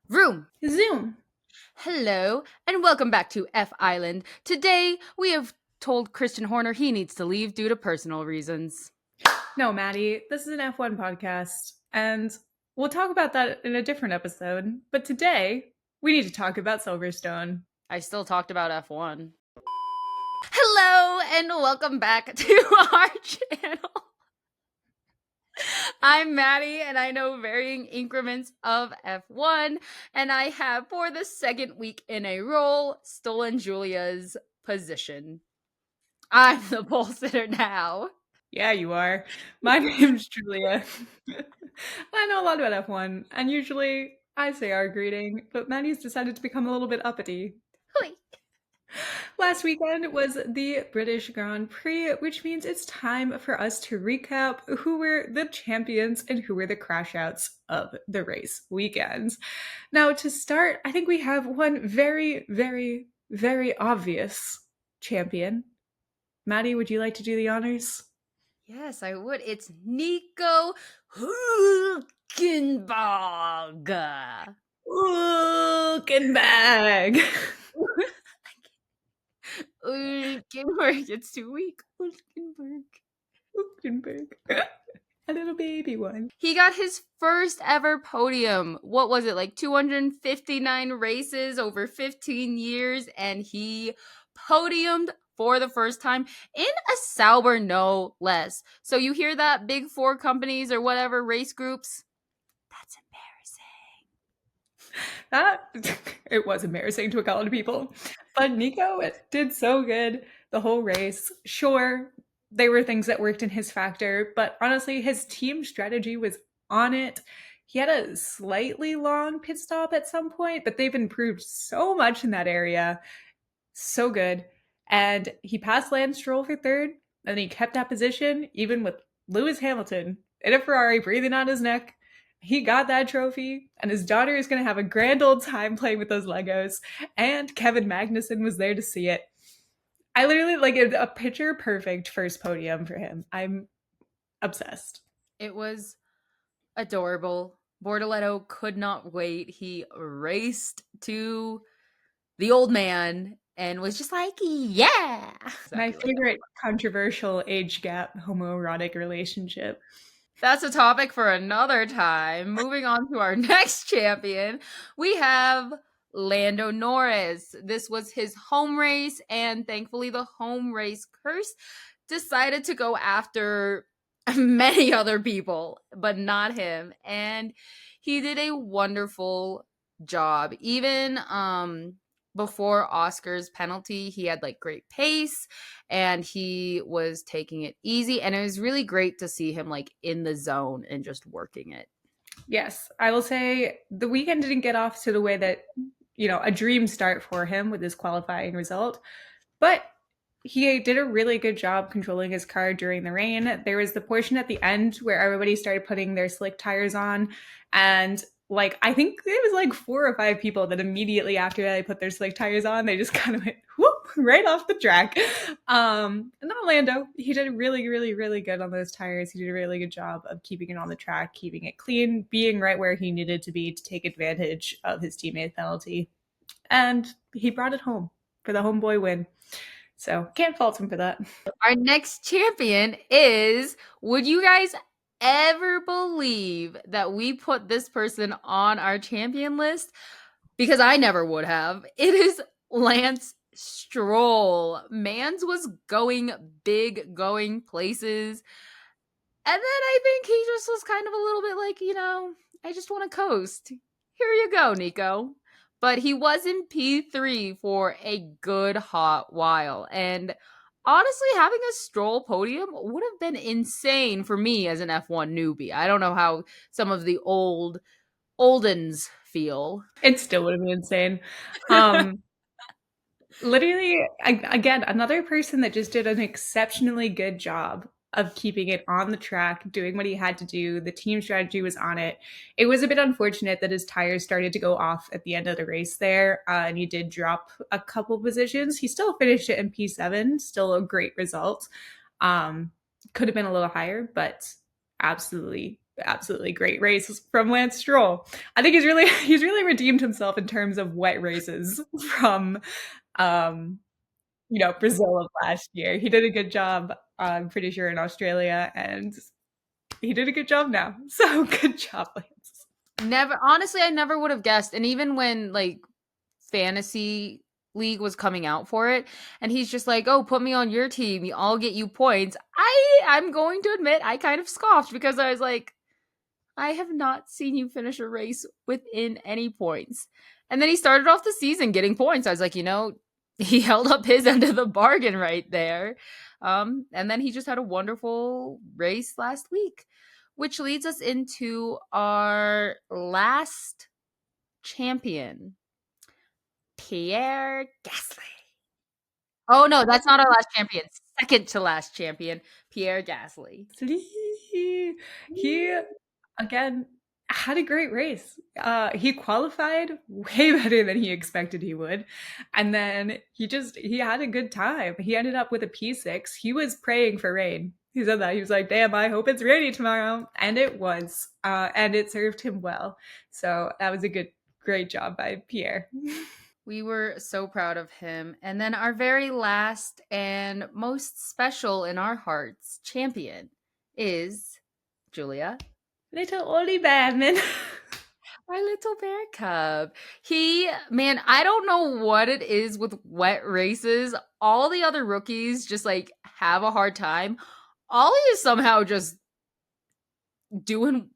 Vroom! Zoom. Hello, and welcome back to F Island. Today, we have told Christian Horner he needs to leave due to personal reasons. No, Maddie, this is an F1 podcast, and we'll talk about that in a different episode. But today, we need to talk about Silverstone. I still talked about F1. Hello, and welcome back to our channel. I'm Maddie, and I know varying increments of F1, and I have, for the second week in a row, stolen Julia's position. I'm the pole sitter now. Yeah, you are. My name's Julia. I know a lot about F1, and usually I say our greeting, but Maddie's decided to become a little bit uppity. Hooey. Last weekend was the British Grand Prix, which means it's time for us to recap who were the champions and who were the crashouts of the race weekends. Now, to start, I think we have one very, very, very obvious champion. Maddie, would you like to do the honors? Yes, I would. It's Nico Hulkenberg. Hulkenberg. Hulkenberg. It's too weak. Hulkenberg. Hulkenberg. A little baby one. He got his first ever podium. What was it, like 259 races over 15 years? And he podiumed for the first time in a Sauber, no less. So you hear that, big four companies or whatever, race groups? That's embarrassing. It was embarrassing to a lot of people. But Nico did so good the whole race. Sure, there were things that worked in his factor, but honestly, his team strategy was on it. He had a slightly long pit stop at some point, but they've improved so much in that area. So good. And he passed Lance Stroll for third, and he kept that position even with Lewis Hamilton in a Ferrari breathing on his neck. He got that trophy, and his daughter is going to have a grand old time playing with those Legos. And Kevin Magnussen was there to see it. I literally like a picture perfect first podium for him. I'm obsessed. It was adorable. Bortoletto could not wait. He raced to the old man and was just like, yeah. My Exactly like favorite controversial age gap homoerotic relationship. That's a topic for another time. Moving on to our next champion, we have Lando Norris. This was his home race, and thankfully, the home race curse decided to go after many other people, but not him. And he did a wonderful job. Even before Oscar's penalty, he had like great pace and he was taking it easy. And it was really great to see him like in the zone and just working it. Yes, I will say the weekend didn't get off to the way that, a dream start for him with his qualifying result, but he did a really good job controlling his car during the rain. There was the portion at the end where everybody started putting their slick tires on, and like I think it was like 4 or 5 people that immediately after they put their slick tires on, they just kind of went whoop right off the track. And not Lando, he did really, really, really good on those tires. He did a really good job of keeping it on the track, keeping it clean, being right where he needed to be to take advantage of his teammate penalty, and he brought it home for the homeboy win. So can't fault him for that. Our next champion is, would you guys ever believe that we put this person on our champion list? Because I never would have. It is Lance Stroll. Mans was going big, going places. And then I think he just was kind of a little bit like, I just want to coast. Here you go, Nico. But he was in P3 for a good hot while. And honestly, having a Stroll podium would have been insane for me as an F1 newbie. I don't know how some of the oldens feel. It still would have been insane. Literally, again, another person that just did an exceptionally good job of keeping it on the track, doing what he had to do. The team strategy was on it. It was a bit unfortunate that his tires started to go off at the end of the race there, and he did drop a couple positions. He still finished it in P7, still a great result. Could have been a little higher, but absolutely absolutely great race from Lance Stroll. I think he's really redeemed himself in terms of wet races from um, Brazil of last year. He did a good job, I'm pretty sure, in Australia, and he did a good job now. So good job, Lance. Never, honestly, I never would have guessed. And even when like fantasy league was coming out for it, and he's just like, "Oh, put me on your team. I'll get you points." I'm going to admit I kind of scoffed because I was like, I have not seen you finish a race within any points. And then he started off the season getting points. I was like, he held up his end of the bargain right there. And then he just had a wonderful race last week, which leads us into our last champion, Pierre Gasly. Oh no, that's not our last champion. Second to last champion, Pierre Gasly. He again had a great race. He qualified way better than he expected he would, and then he had a good time. He ended up with a P6. He was praying for rain. He said that he was like, "Damn, I hope it's rainy tomorrow," and it was, and it served him well. So that was a great job by Pierre. We were so proud of him. And then our very last and most special in our hearts champion is Julia. Little Oli Badman. Our little bear cub. Man, I don't know what it is with wet races. All the other rookies just like have a hard time. Ollie is somehow just doing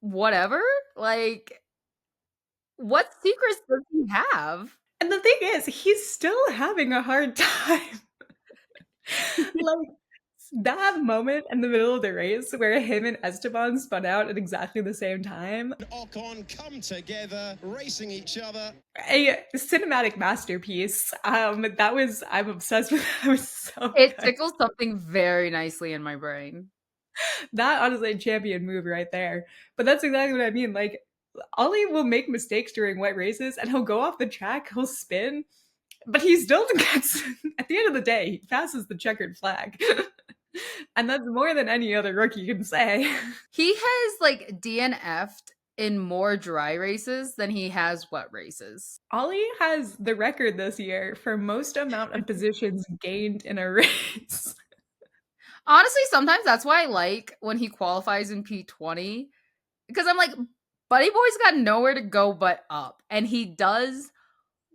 whatever. Like, what secrets does he have? And the thing is, he's still having a hard time. Like, that moment in the middle of the race where him and Esteban spun out at exactly the same time. Ocon come together, racing each other. A cinematic masterpiece. I'm obsessed with it. It was so It good. tickles something very nicely in my brain. That honestly a champion move right there. But that's exactly what I mean. Like, Ollie will make mistakes during wet races and he'll go off the track, he'll spin, but he still gets, at the end of the day, he passes the checkered flag. And that's more than any other rookie can say. He has like DNF'd in more dry races than he has wet races. Ollie has the record this year for most amount of positions gained in a race. Honestly, sometimes that's why I like when he qualifies in P20 because I'm like, Buddy Boy's got nowhere to go but up, and he does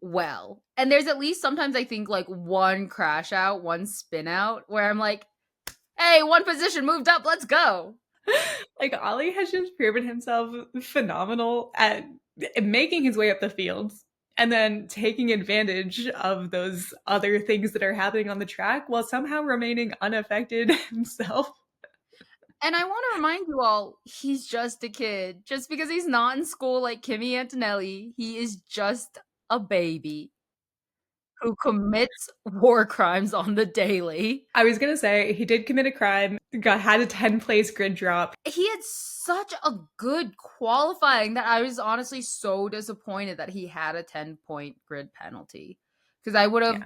well. And there's at least sometimes I think like one crash out, one spin out where I'm like, hey, one position moved up, let's go. Like, Ollie has just proven himself phenomenal at making his way up the field and then taking advantage of those other things that are happening on the track while somehow remaining unaffected himself. And I want to remind you all, he's just a kid. Just because he's not in school like Kimi Antonelli, he is just a baby who commits war crimes on the daily. I was going to say, he did commit a crime, had a 10-place grid drop. He had such a good qualifying that I was honestly so disappointed that he had a 10-point grid penalty because I would have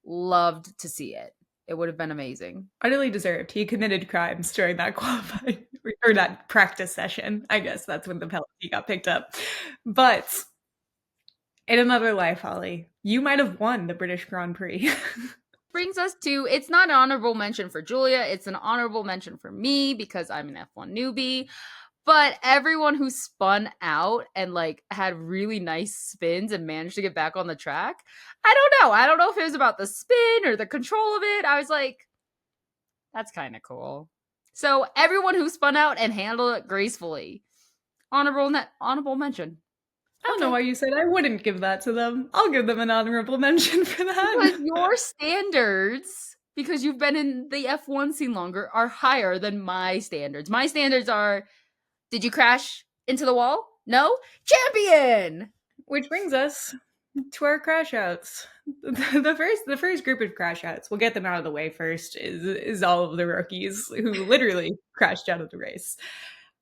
loved to see it. It would have been amazing. Utterly deserved. He committed crimes during that qualifying or that practice session. I guess that's when the penalty got picked up. But in another life, Ollie, you might have won the British Grand Prix. Brings us to, it's not an honorable mention for Julia, it's an honorable mention for me because I'm an F1 newbie. But everyone who spun out and like had really nice spins and managed to get back on the track, I don't know. I don't know if it was about the spin or the control of it. I was like, that's kind of cool. So everyone who spun out and handled it gracefully, honorable mention. I don't know why you said I wouldn't give that to them. I'll give them an honorable mention for that. Because your standards, because you've been in the F1 scene longer, are higher than my standards. My standards are, did you crash into the wall? No? Champion! Which brings us to our crash outs. The first group of crash outs, we'll get them out of the way first, is all of the rookies who literally crashed out of the race.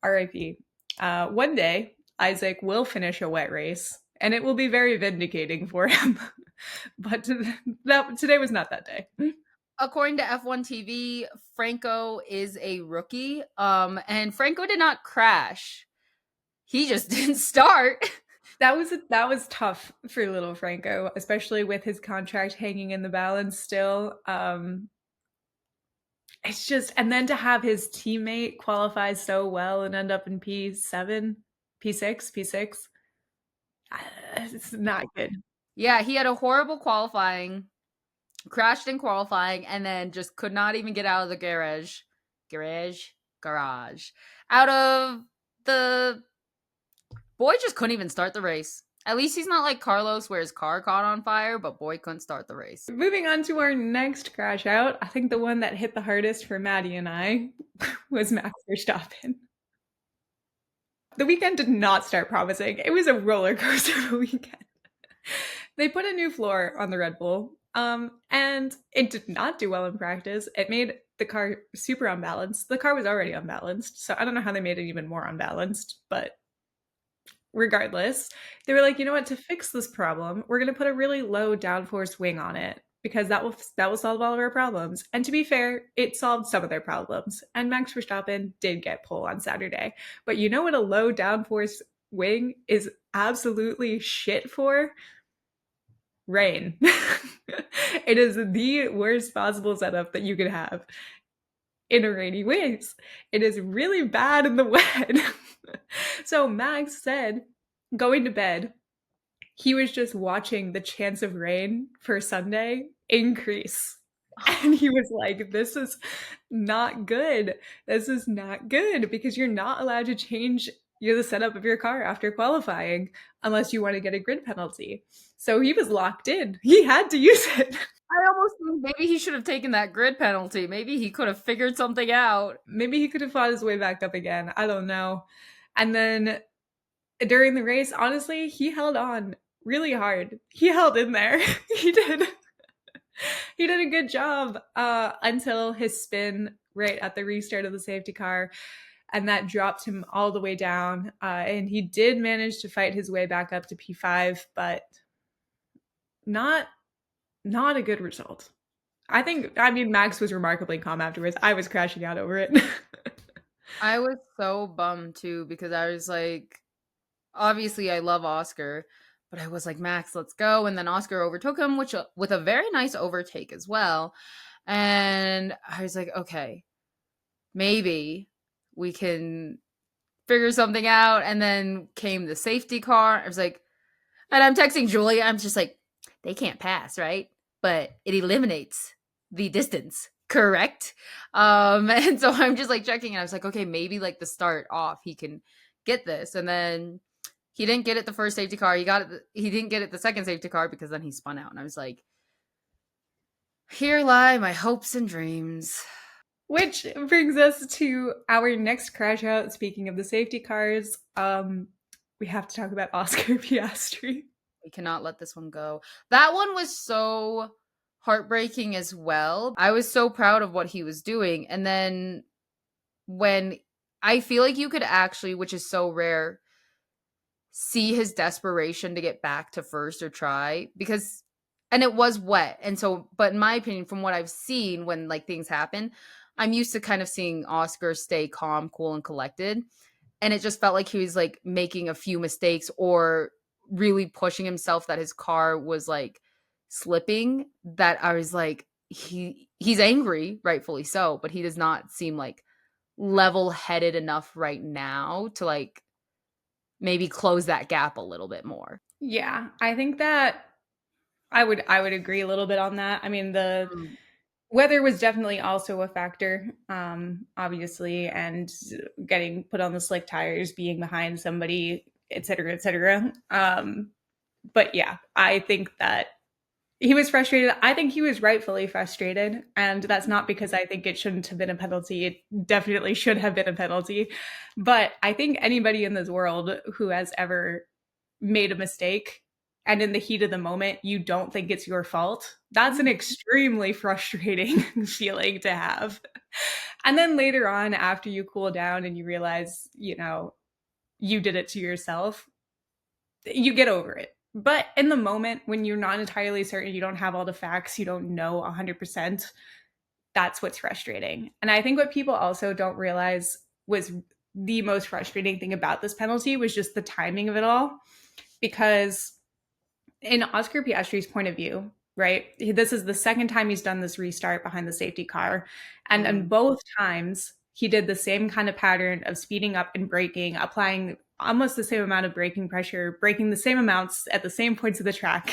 RIP. One day, Isaac will finish a wet race, and it will be very vindicating for him. But today was not that day. according to F1 TV, Franco is a rookie. And Franco did not crash. He just didn't start. That was tough for little Franco, especially with his contract hanging in the balance still. It's just, and then to have his teammate qualify so well and end up in P7, P6, it's not good. Yeah, he had a horrible qualifying, crashed in qualifying, and then just could not even get out of the garage. Out of the boy just couldn't even start the race. At least he's not like Carlos where his car caught on fire, but boy couldn't start the race. Moving on to our next crash out, I think the one that hit the hardest for Maddie and I was Max Verstappen. The weekend did not start promising. It was a roller coaster of a weekend. They put a new floor on the Red Bull, and it did not do well in practice. It made the car super unbalanced. The car was already unbalanced, so I don't know how they made it even more unbalanced, but regardless, they were like, you know what, to fix this problem, we're going to put a really low downforce wing on it because that will solve all of our problems. And to be fair, it solved some of their problems. And Max Verstappen did get pole on Saturday. But you know what a low downforce wing is absolutely shit for? Rain. It is the worst possible setup that you could have in a rainy ways. It is really bad in the wet. So Max said, going to bed, he was just watching the chance of rain for Sunday increase. And he was like, this is not good. This is not good because you're not allowed to change the setup of your car after qualifying unless you want to get a grid penalty. So he was locked in. He had to use it. I almost think maybe he should have taken that grid penalty. Maybe he could have figured something out. Maybe he could have fought his way back up again. I don't know. And then during the race, honestly, he held on really hard. He held in there. He did. He did a good job until his spin right at the restart of the safety car. And that dropped him all the way down. And he did manage to fight his way back up to P5, but not a good result. I mean, Max was remarkably calm afterwards. I was crashing out over it. I was so bummed too because I was like, obviously I love Oscar, but I was like, Max, let's go. And then Oscar overtook him, which with a very nice overtake as well. And I was like, okay, maybe we can figure something out. And then came the safety car. I was like, and I'm texting Julia. I'm just like, they can't pass, right? But it eliminates the distance, correct? And so I'm just like checking, and I was like, okay, maybe like the start off, he can get this. And then he didn't get it the first safety car. He didn't get it the second safety car because then he spun out. And I was like, here lie my hopes and dreams. Which brings us to our next crash out. Speaking of the safety cars, we have to talk about Oscar Piastri. We cannot let this one go. That one was so heartbreaking as well. I was so proud of what he was doing. And then when I feel like you could actually, which is so rare, see his desperation to get back to first or try because, and it was wet. And so, but in my opinion, from what I've seen when like things happen, I'm used to kind of seeing Oscar stay calm, cool, and collected. And it just felt like he was like making a few mistakes or really pushing himself that his car was like slipping, that I was like, he's angry, rightfully so, but he does not seem like level-headed enough right now to like maybe close that gap a little bit more. Yeah, I think that I would agree a little bit on that. I mean, the weather was definitely also a factor, obviously, and getting put on the slick tires, being behind somebody, et cetera, et cetera. But yeah, I think that he was frustrated. I think he was rightfully frustrated. And that's not because I think it shouldn't have been a penalty. It definitely should have been a penalty. But I think anybody in this world who has ever made a mistake and in the heat of the moment, you don't think it's your fault, that's an extremely frustrating feeling to have. And then later on, after you cool down and you realize, you know, you did it to yourself, you get over it. But in the moment, when you're not entirely certain, you don't have all the facts, you don't know 100%, that's what's frustrating. And I think what people also don't realize was the most frustrating thing about this penalty was just the timing of it all. Because in Oscar Piastri's point of view, right, this is the second time he's done this restart behind the safety car. And in both times, he did the same kind of pattern of speeding up and braking, applying almost the same amount of braking pressure, braking the same amounts at the same points of the track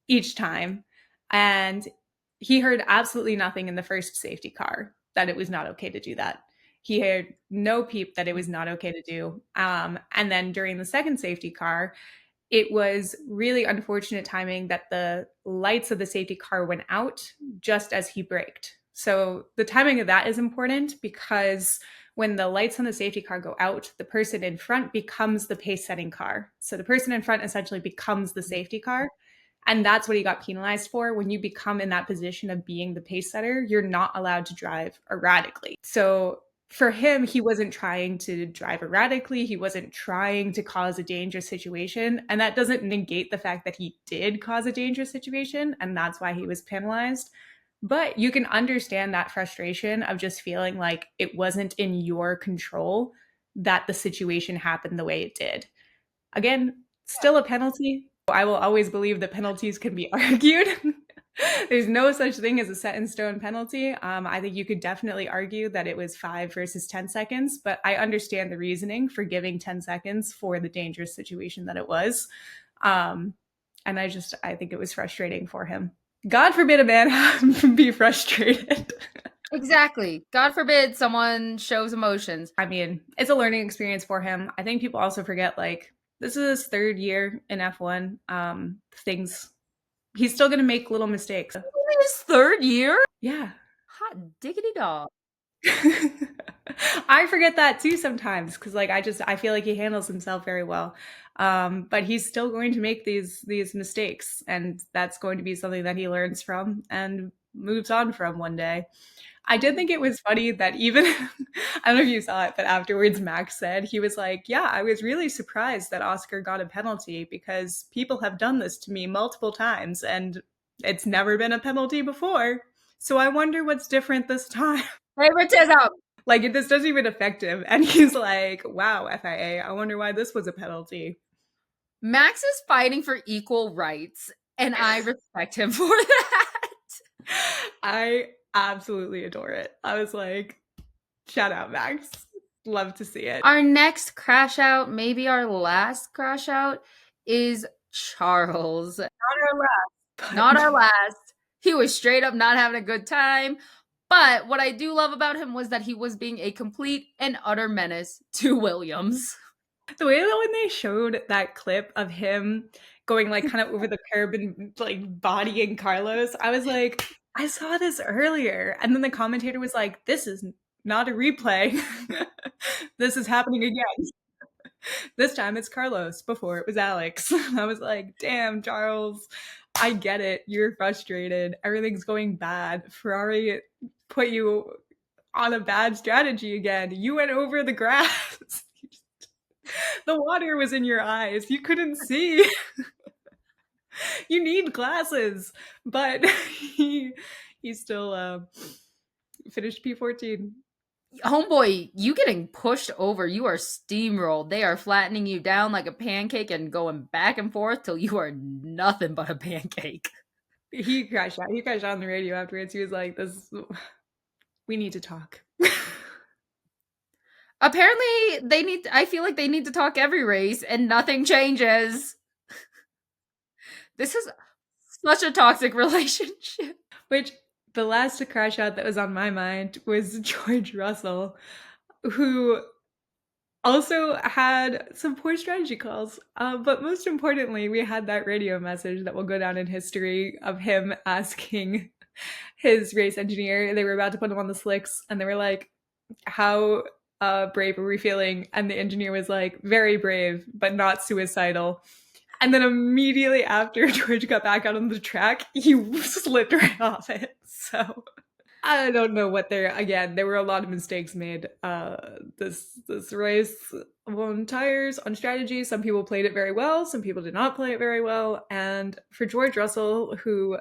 each time. And he heard absolutely nothing in the first safety car that it was not okay to do that. He heard no peep that it was not okay to do. And then during the second safety car, it was really unfortunate timing that the lights of the safety car went out just as he braked. So the timing of that is important because when the lights on the safety car go out, the person in front becomes the pace setting car. So the person in front essentially becomes the safety car. And that's what he got penalized for. When you become in that position of being the pace setter, you're not allowed to drive erratically. So for him, he wasn't trying to drive erratically. He wasn't trying to cause a dangerous situation. And that doesn't negate the fact that he did cause a dangerous situation. And that's why he was penalized. But you can understand that frustration of just feeling like it wasn't in your control that the situation happened the way it did. Again, still a penalty. I will always believe that penalties can be argued. There's no such thing as a set in stone penalty. I think you could definitely argue that it was 5 versus 10 seconds, but I understand the reasoning for giving 10 seconds for the dangerous situation that it was. And I think it was frustrating for him. God forbid a man be frustrated. Exactly. God forbid someone shows emotions. I mean, it's a learning experience for him. I think people also forget, like, this is his third year in F1. He's still going to make little mistakes. His third year? Yeah. Hot diggity dog. I forget that too sometimes because, like, I feel like he handles himself very well. But he's still going to make these mistakes, and that's going to be something that he learns from and moves on from one day. I did think it was funny that even, I don't know if you saw it, but afterwards Max said, he was like, yeah, I was really surprised that Oscar got a penalty because people have done this to me multiple times and it's never been a penalty before. So I wonder what's different this time. Favoritism. Like, this doesn't even affect him. And he's like, wow, FIA, I wonder why this was a penalty. Max is fighting for equal rights, and I respect him for that. I absolutely adore it. I was like, shout out, Max. Love to see it. Our next crash out, maybe our last crash out, is Charles. Not our last. Not our last. He was straight up not having a good time. But what I do love about him was that he was being a complete and utter menace to Williams. The way that when they showed that clip of him going, like, kind of over the curb and, like, bodying Carlos, I was like, I saw this earlier. And then the commentator was like, this is not a replay. This is happening again. This time it's Carlos. Before it was Alex. I was like, damn, Charles, I get it. You're frustrated. Everything's going bad. Ferrari put you on a bad strategy again. You went over the grass. The water was in your eyes. You couldn't see. You need glasses. But he still finished P14. Homeboy, you getting pushed over. You are steamrolled. They are flattening you down like a pancake and going back and forth till you are nothing but a pancake. He crashed out. He crashed out on the radio afterwards. He was like, we need to talk. Apparently, I feel like they need to talk every race and nothing changes. This is such a toxic relationship. Which, the last crash out that was on my mind was George Russell, who also had some poor strategy calls. But most importantly, we had that radio message that will go down in history of him asking his race engineer, they were about to put him on the slicks, and they were like, how brave are we feeling? And the engineer was like, very brave, but not suicidal. And then immediately after George got back out on the track, he slipped right off it. So I don't know what there were a lot of mistakes made this race on tires, on strategy. Some people played it very well. Some people did not play it very well. And for George Russell, who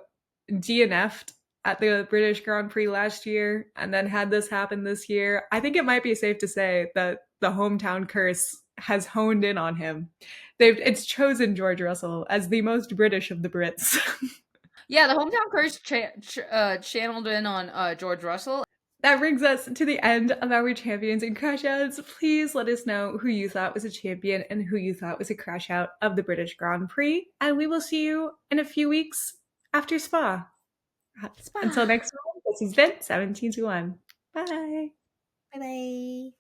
DNF'd at the British Grand Prix last year and then had this happen this year, I think it might be safe to say that the hometown curse has honed in on him. It's chosen George Russell as the most British of the Brits. Yeah, the hometown curse channeled in on George Russell. That brings us to the end of our Champions and Crashouts. Please let us know who you thought was a champion and who you thought was a crash out of the British Grand Prix. And we will see you in a few weeks after Spa. Until next time, this has been 17 to 1. Bye. Bye-bye.